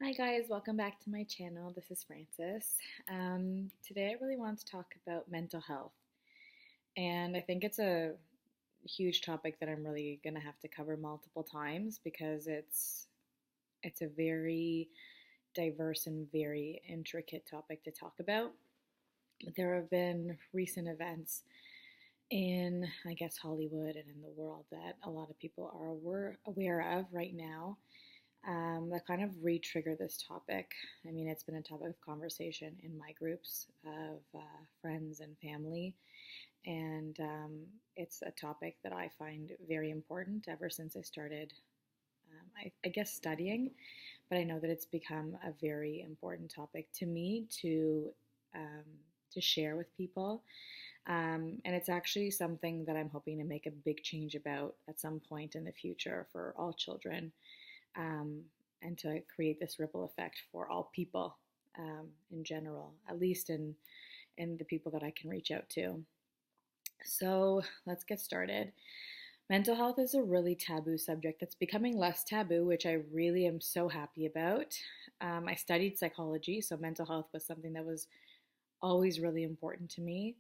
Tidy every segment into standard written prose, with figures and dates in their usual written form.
Hi guys, welcome back to my channel. This is Frances. Today I really want to talk about mental health, and I think it's a huge topic that I'm really going to have to cover multiple times because it's a very diverse and very intricate topic to talk about. There have been recent events in, I guess, Hollywood and in the world that a lot of people are aware of right now that kind of re-trigger this topic. I mean, it's been a topic of conversation in my groups of friends and family, and it's a topic that I find very important ever since I started, I guess, studying. But I know that it's become a very important topic to me um, to share with people. And it's actually something that I'm hoping to make a big change about at some point in the future for all children, um, and to create this ripple effect for all people in general, at least in the people that I can reach out to. So let's get started. Mental health is a really taboo subject that's becoming less taboo, which I really am so happy about. I studied psychology, so mental health was something that was always really important to me.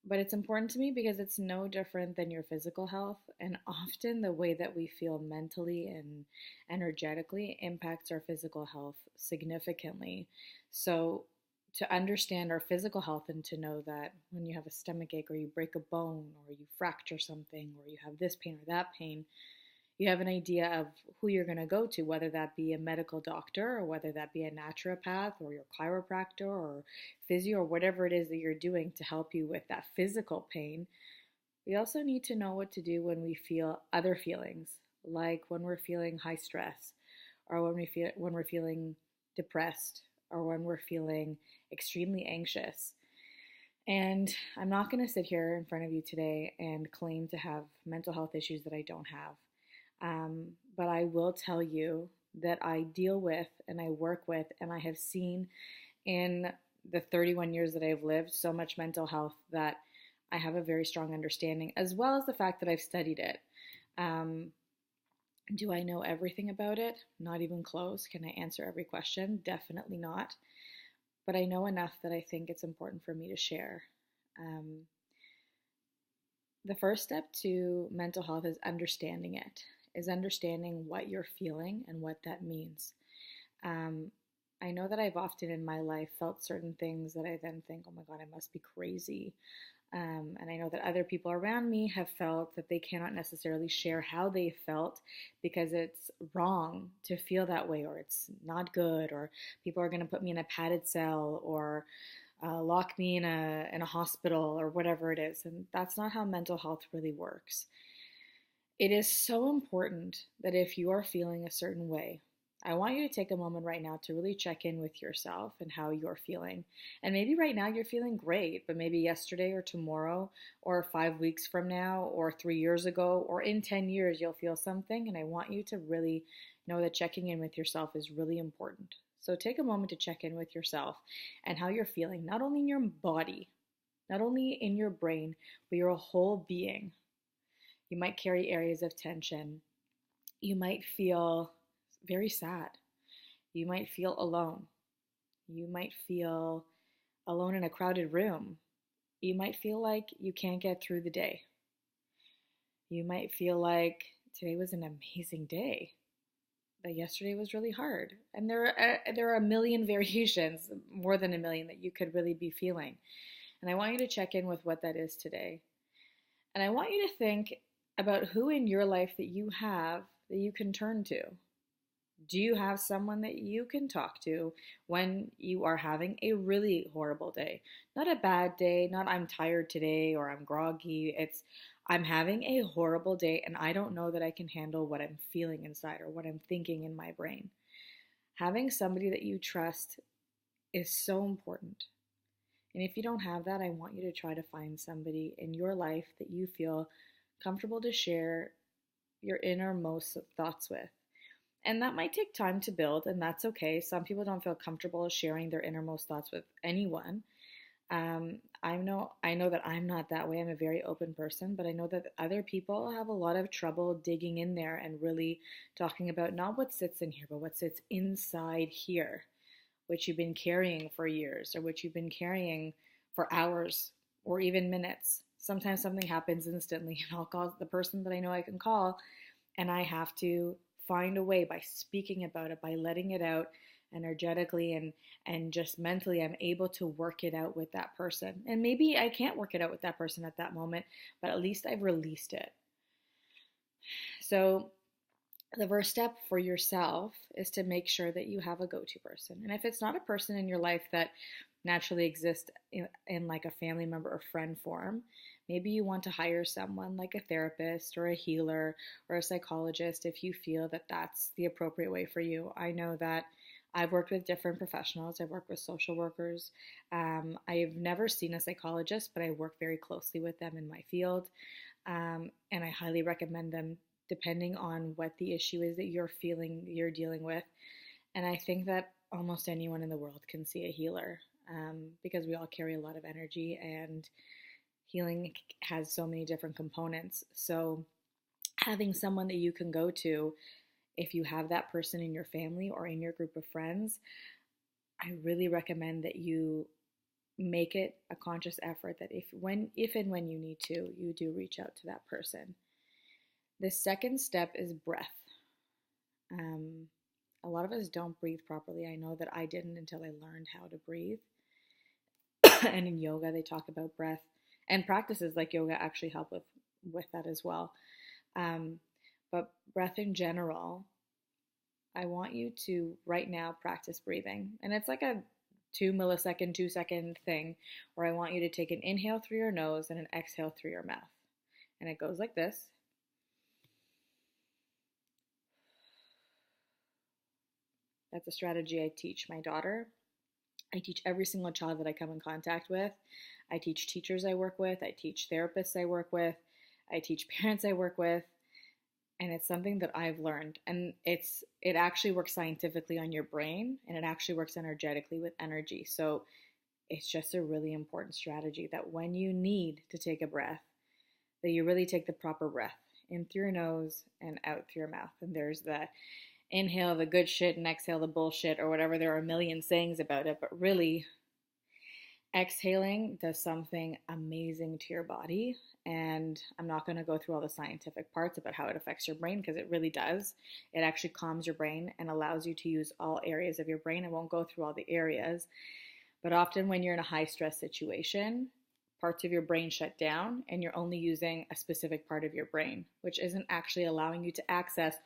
But it's important to me because it's no different than your physical health, and often the way that we feel mentally and energetically impacts our physical health significantly. So, to understand our physical health and to know that when you have a stomach ache or you break a bone or you fracture something or you have this pain or that pain, you have an idea of who you're going to go to, whether that be a medical doctor or whether that be a naturopath or your chiropractor or physio or whatever it is that you're doing to help you with that physical pain. We also need to know what to do when we feel other feelings, like when we're feeling high stress or when we're feeling depressed or when we're feeling extremely anxious. And I'm not going to sit here in front of you today and claim to have mental health issues that I don't have. But I will tell you that I deal with and I work with, and I have seen in the 31 years that I've lived so much mental health that I have a very strong understanding, as well as the fact that I've studied it. Um, do I know everything about it? Not even close. Can I answer every question? Definitely not. But I know enough that I think it's important for me to share. Um, the first step to mental health is understanding it, is understanding what you're feeling and what that means. Um, I know that I've often in my life felt certain things that I then think, oh my God, I must be crazy. And I know that other people around me have felt that they cannot necessarily share how they felt because it's wrong to feel that way, or it's not good, or people are going to put me in a padded cell, or lock me in a hospital, or whatever it is. And that's not how mental health really works. It is so important that if you are feeling a certain way, I want you to take a moment right now to really check in with yourself and how you're feeling. And maybe right now you're feeling great, but maybe yesterday or tomorrow or 5 weeks from now or 3 years ago or in 10 years you'll feel something. And I want you to really know that checking in with yourself is really important. So take a moment to check in with yourself and how you're feeling, not only in your body, not only in your brain, but your whole being. You might carry areas of tension. You might feel very sad. You might feel alone. You might feel alone in a crowded room. You might feel like you can't get through the day. You might feel like today was an amazing day, but yesterday was really hard. And there are a million variations, more than a million, that you could really be feeling. And I want you to check in with what that is today. And I want you to think about who in your life that you have that you can turn to. Do you have someone that you can talk to when you are having a really horrible day? Not a bad day, not I'm tired today or I'm groggy. It's I'm having a horrible day and I don't know that I can handle what I'm feeling inside or what I'm thinking in my brain. Having somebody that you trust is so important. And if you don't have that, I want you to try to find somebody in your life that you feel comfortable to share your innermost thoughts with. And that might take time to build, and that's okay. Some people don't feel comfortable sharing their innermost thoughts with anyone. I know that I'm not that way. I'm a very open person, but I know that other people have a lot of trouble digging in there and really talking about not what sits in here, but what sits inside here, which you've been carrying for years or which you've been carrying for hours or even minutes. Sometimes something happens instantly, and I'll call the person that I know I can call, and I have to find a way by speaking about it, by letting it out energetically and just mentally. I'm able to work it out with that person. And maybe I can't work it out with that person at that moment, but at least I've released it. So the first step for yourself is to make sure that you have a go-to person. And if it's not a person in your life that naturally exists in like a family member or friend form, maybe you want to hire someone like a therapist or a healer or a psychologist if you feel that that's the appropriate way for you. I know that I've worked with different professionals. I've worked with social workers. I've never seen a psychologist, but I work very closely with them in my field. And I highly recommend them depending on what the issue is that you're dealing with. And I think that almost anyone in the world can see a healer, because we all carry a lot of energy, and healing has so many different components. So having someone that you can go to, if you have that person in your family or in your group of friends, I really recommend that you make it a conscious effort that if and when you need to, you do reach out to that person. The second step is breath. A lot of us don't breathe properly. I know that I didn't until I learned how to breathe. And in yoga, they talk about breath, and practices like yoga actually help with that as well. But breath in general, I want you to right now practice breathing. And it's like a 2 millisecond, 2 second thing where I want you to take an inhale through your nose and an exhale through your mouth. And it goes like this. That's a strategy I teach my daughter. I teach every single child that I come in contact with. I teach teachers I work with. I teach therapists I work with. I teach parents I work with. And it's something that I've learned. And it actually works scientifically on your brain, and it actually works energetically with energy. So it's just a really important strategy that when you need to take a breath, that you really take the proper breath in through your nose and out through your mouth. And there's the inhale the good shit and exhale the bullshit, or whatever. There are a million sayings about it, but really exhaling does something amazing to your body. And I'm not going to go through all the scientific parts about how it affects your brain, because it really does. It actually calms your brain and allows you to use all areas of your brain. I won't go through all the areas, but often when you're in a high stress situation, parts of your brain shut down and you're only using a specific part of your brain, which isn't actually allowing you to access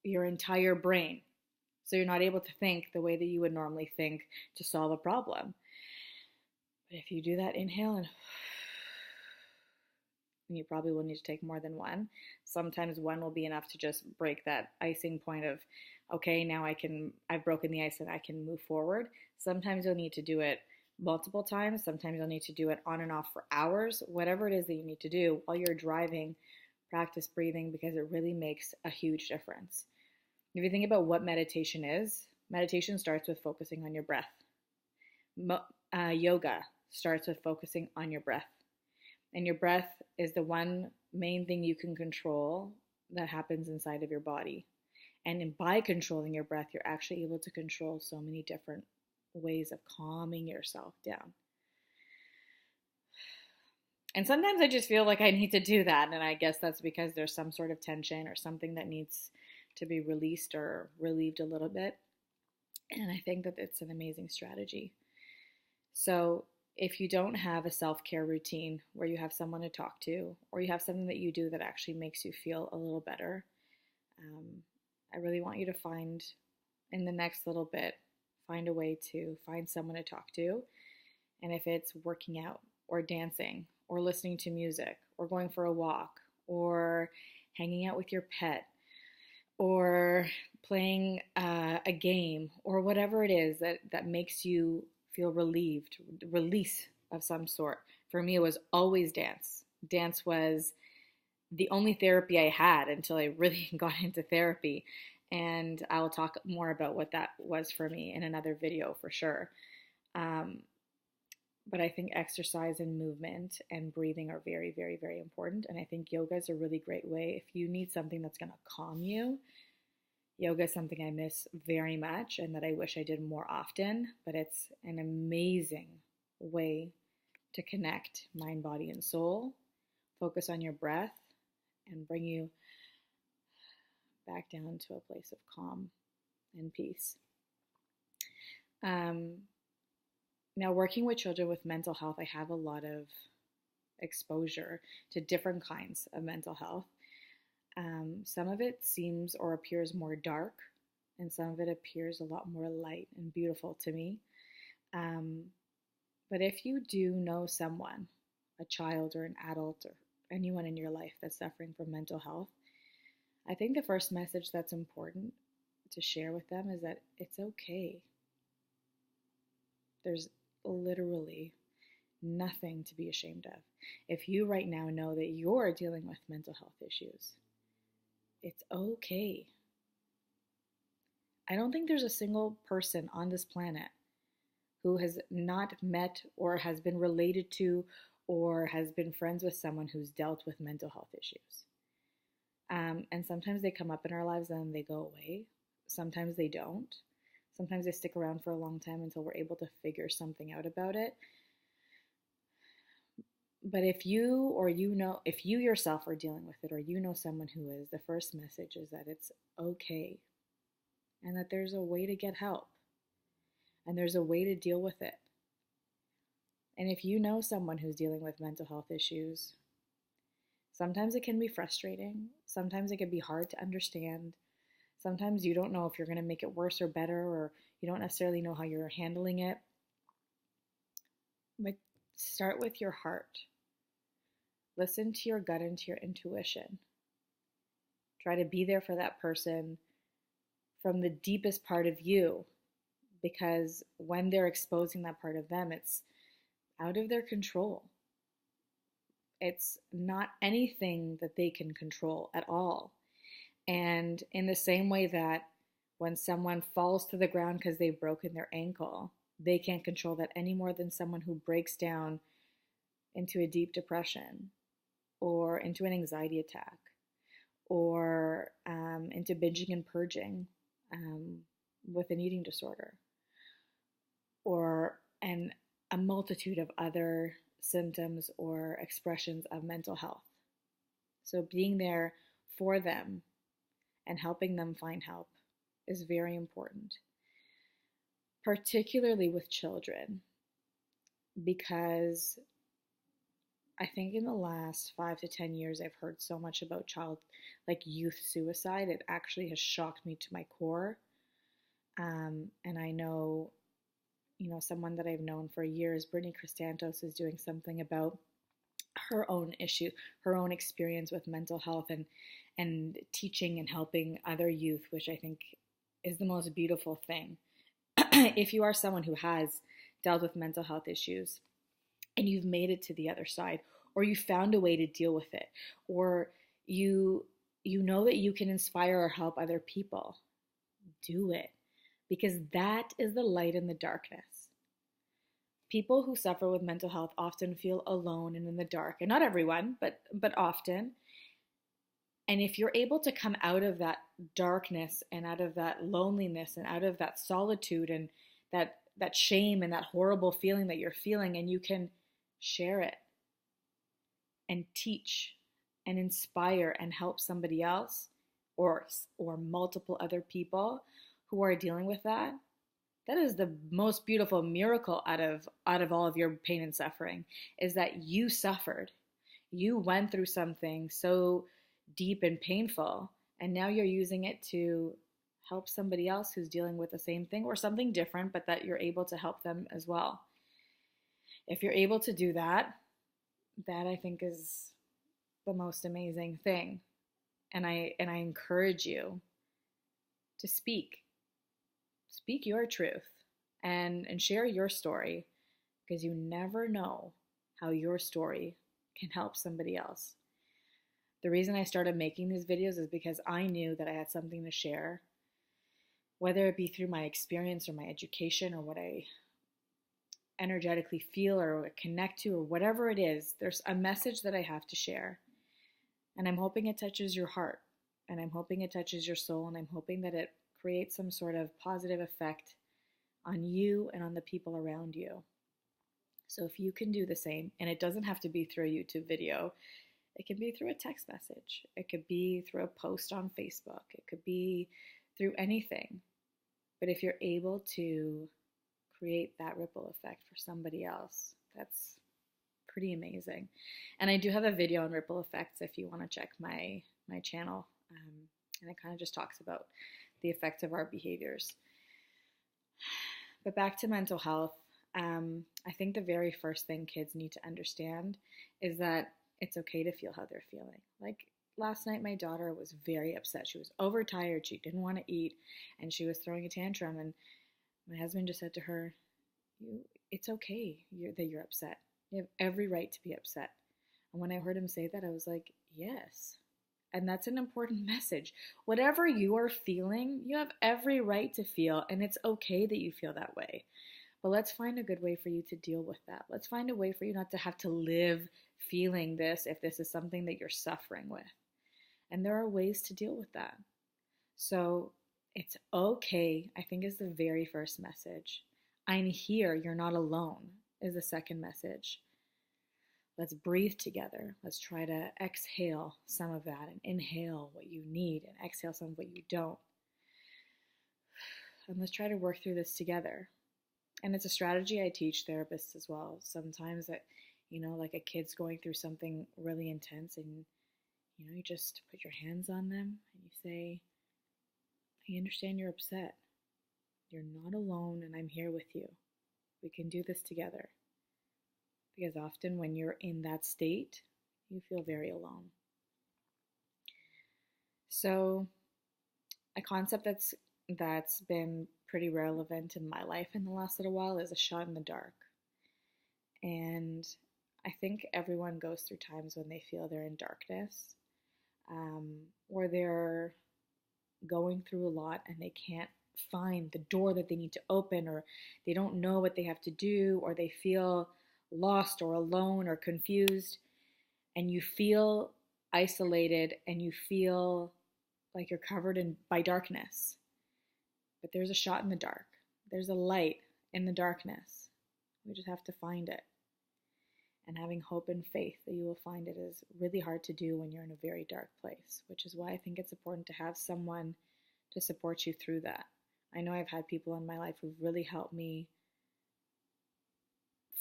your entire brain. So you're not able to think the way that you would normally think to solve a problem. But if you do that inhale and you probably will need to take more than one. Sometimes one will be enough to just break that icing point of, okay, now I've broken the ice and I can move forward. Sometimes you'll need to do it multiple times. Sometimes you'll need to do it on and off for hours. Whatever it is that you need to do while you're driving, practice breathing, because it really makes a huge difference. If you think about what meditation is, meditation starts with focusing on your breath. Yoga starts with focusing on your breath. And your breath is the one main thing you can control that happens inside of your body. And by controlling your breath, you're actually able to control so many different ways of calming yourself down. And sometimes I just feel like I need to do that. And I guess that's because there's some sort of tension or something that needs to be released or relieved a little bit. And I think that it's an amazing strategy. So if you don't have a self-care routine where you have someone to talk to, or you have something that you do that actually makes you feel a little better, I really want you to find, in the next little bit, find a way to find someone to talk to. And if it's working out or dancing or listening to music or going for a walk or hanging out with your pet or playing a game or whatever it is that makes you feel relieved, release of some sort. For me, it was always dance. Dance was the only therapy I had until I really got into therapy. And I will talk more about what that was for me in another video for sure. But I think exercise and movement and breathing are very, very, very important. And I think yoga is a really great way. If you need something that's going to calm you, yoga is something I miss very much and that I wish I did more often. But it's an amazing way to connect mind, body, and soul, focus on your breath, and bring you back down to a place of calm and peace. Now, working with children with mental health, I have a lot of exposure to different kinds of mental health. Some of it seems or appears more dark, and some of it appears a lot more light and beautiful to me. But if you do know someone, a child or an adult or anyone in your life that's suffering from mental health, I think the first message that's important to share with them is that it's okay. There's literally nothing to be ashamed of. If you right now know that you're dealing with mental health issues, it's okay. I don't think there's a single person on this planet who has not met or has been related to or has been friends with someone who's dealt with mental health issues. And sometimes they come up in our lives and then they go away. Sometimes they don't. Sometimes they stick around for a long time until we're able to figure something out about it. But if you yourself are dealing with it, or you know someone who is, the first message is that it's okay and that there's a way to get help and there's a way to deal with it. And if you know someone who's dealing with mental health issues, sometimes it can be frustrating. Sometimes it can be hard to understand. Sometimes you don't know if you're going to make it worse or better, or you don't necessarily know how you're handling it. But start with your heart. Listen to your gut and to your intuition. Try to be there for that person from the deepest part of you, because when they're exposing that part of them, it's out of their control. It's not anything that they can control at all. And in the same way that when someone falls to the ground because they've broken their ankle, they can't control that any more than someone who breaks down into a deep depression or into an anxiety attack or into binging and purging with an eating disorder or a multitude of other symptoms or expressions of mental health. So being there for them and helping them find help is very important, particularly with children, because I think in the last 5 to 10 years, I've heard so much about youth suicide. It actually has shocked me to my core. And I know, someone that I've known for years, Brittany Christantos, is doing something about her own issue, her own experience with mental health and teaching and helping other youth, which I think is the most beautiful thing. If you are someone who has dealt with mental health issues and you've made it to the other side, or you found a way to deal with it, or you know that you can inspire or help other people, do it, because that is the light in the darkness. People who suffer with mental health often feel alone and in the dark, and not everyone, but often. And if you're able to come out of that darkness and out of that loneliness and out of that solitude and that shame and that horrible feeling that you're feeling, and you can share it and teach and inspire and help somebody else or multiple other people who are dealing with that, that is the most beautiful miracle out of all of your pain and suffering, is that you suffered. You went through something so deep and painful, and now you're using it to help somebody else who's dealing with the same thing or something different, but that you're able to help them as well. If you're able to do that, that I think is the most amazing thing. And I encourage you to speak your truth and share your story, because you never know how your story can help somebody else. The reason I started making these videos is because I knew that I had something to share, whether it be through my experience or my education or what I energetically feel or connect to or whatever it is, there's a message that I have to share. And I'm hoping it touches your heart, and I'm hoping it touches your soul, and I'm hoping that it creates some sort of positive effect on you and on the people around you. So if you can do the same, and it doesn't have to be through a YouTube video, it can be through a text message, it could be through a post on Facebook, it could be through anything. But if you're able to create that ripple effect for somebody else, that's pretty amazing. And I do have a video on ripple effects if you want to check my channel. And it kind of just talks about the effects of our behaviors. But back to mental health, I think the very first thing kids need to understand is that it's okay to feel how they're feeling. Like last night, my daughter was very upset. She was overtired. She didn't want to eat, and she was throwing a tantrum. And my husband just said to her, it's okay that you're upset. You have every right to be upset. And when I heard him say that, I was like, yes. And that's an important message. Whatever you are feeling, you have every right to feel, and it's okay that you feel that way. But let's find a good way for you to deal with that. Let's find a way for you not to have to live feeling this if this is something that you're suffering with. And there are ways to deal with that. So it's okay, I think, is the very first message. I'm here, you're not alone, is the second message. Let's breathe together. Let's try to exhale some of that and inhale what you need and exhale some of what you don't. And let's try to work through this together. And it's a strategy I teach therapists as well. Sometimes that, like a kid's going through something really intense and, you just put your hands on them and you say, I understand you're upset. You're not alone and I'm here with you. We can do this together. Because often when you're in that state, you feel very alone. So a concept that's been pretty relevant in my life in the last little while is a shot in the dark. And I think everyone goes through times when they feel they're in darkness, or they're going through a lot and they can't find the door that they need to open, or they don't know what they have to do, or they feel lost or alone or confused, and you feel isolated and you feel like you're covered by darkness. But there's a shot in the dark. There's a light in the darkness. We just have to find it. And having hope and faith that you will find it is really hard to do when you're in a very dark place, which is why I think it's important to have someone to support you through that. I know I've had people in my life who've really helped me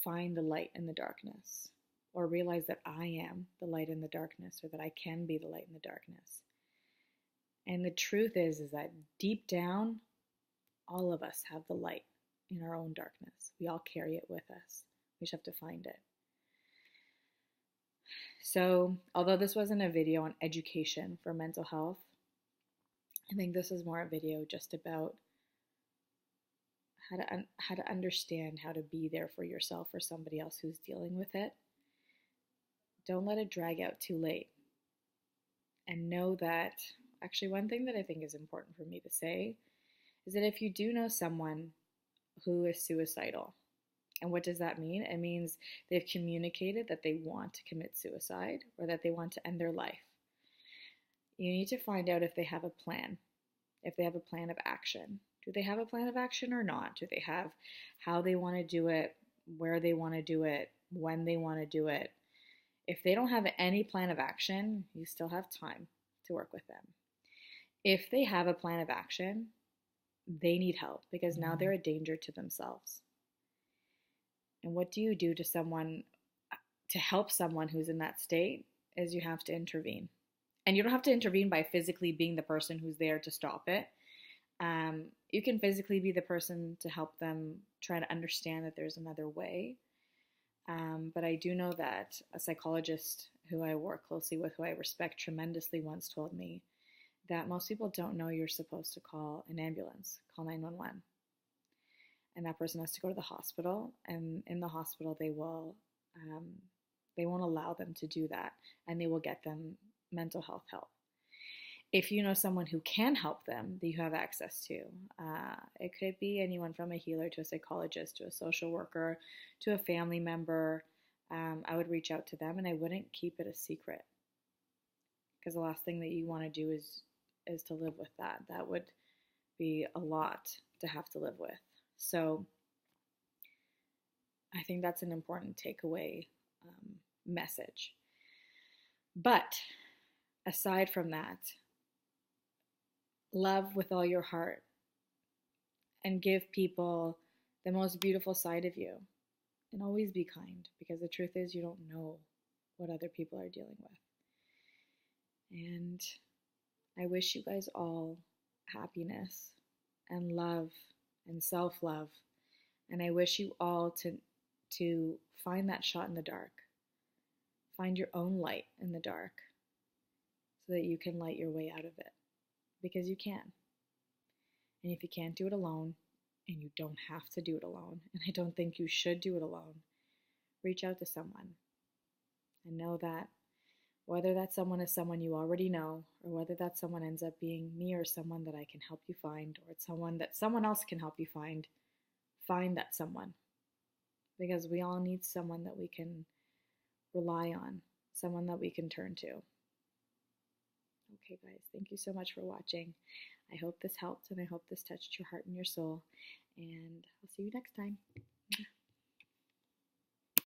find the light in the darkness, or realize that I am the light in the darkness, or that I can be the light in the darkness. And the truth is that deep down, all of us have the light in our own darkness. We all carry it with us. We just have to find it. So, although this wasn't a video on education for mental health, I think this is more a video just about how to understand how to be there for yourself or somebody else who's dealing with it. Don't let it drag out too late. And know that, actually, one thing that I think is important for me to say is that if you do know someone who is suicidal, and what does that mean? It means they've communicated that they want to commit suicide or that they want to end their life. You need to find out if they have a plan, if they have a plan of action. Do they have a plan of action or not? Do they have how they want to do it, where they want to do it, when they want to do it? If they don't have any plan of action, you still have time to work with them. If they have a plan of action, they need help because now they're a danger to themselves. And what do you do to help someone who's in that state is you have to intervene. And you don't have to intervene by physically being the person who's there to stop it. You can physically be the person to help them try to understand that there's another way. But I do know that a psychologist who I work closely with, who I respect tremendously, once told me that most people don't know you're supposed to call an ambulance, call 911. And that person has to go to the hospital, and in the hospital they won't allow them to do that, and they will get them mental health help. if you know someone who can help them that you have access to, it could be anyone from a healer to a psychologist to a social worker to a family member. I would reach out to them and I wouldn't keep it a secret, because the last thing that you want to do is to live with that. That would be a lot to have to live with. So I think that's an important takeaway message. But aside from that, love with all your heart and give people the most beautiful side of you, and always be kind, because the truth is you don't know what other people are dealing with. And I wish you guys all happiness and love and self-love, and I wish you all to find that shot in the dark. Find your own light in the dark so that you can light your way out of it, because you can. And if you can't do it alone, and you don't have to do it alone, and I don't think you should do it alone, reach out to someone. And know that whether that someone is someone you already know, or whether that someone ends up being me or someone that I can help you find, or it's someone that someone else can help you find that someone. Because we all need someone that we can rely on, someone that we can turn to. Okay, guys, thank you so much for watching. I hope this helped, and I hope this touched your heart and your soul, and I'll see you next time.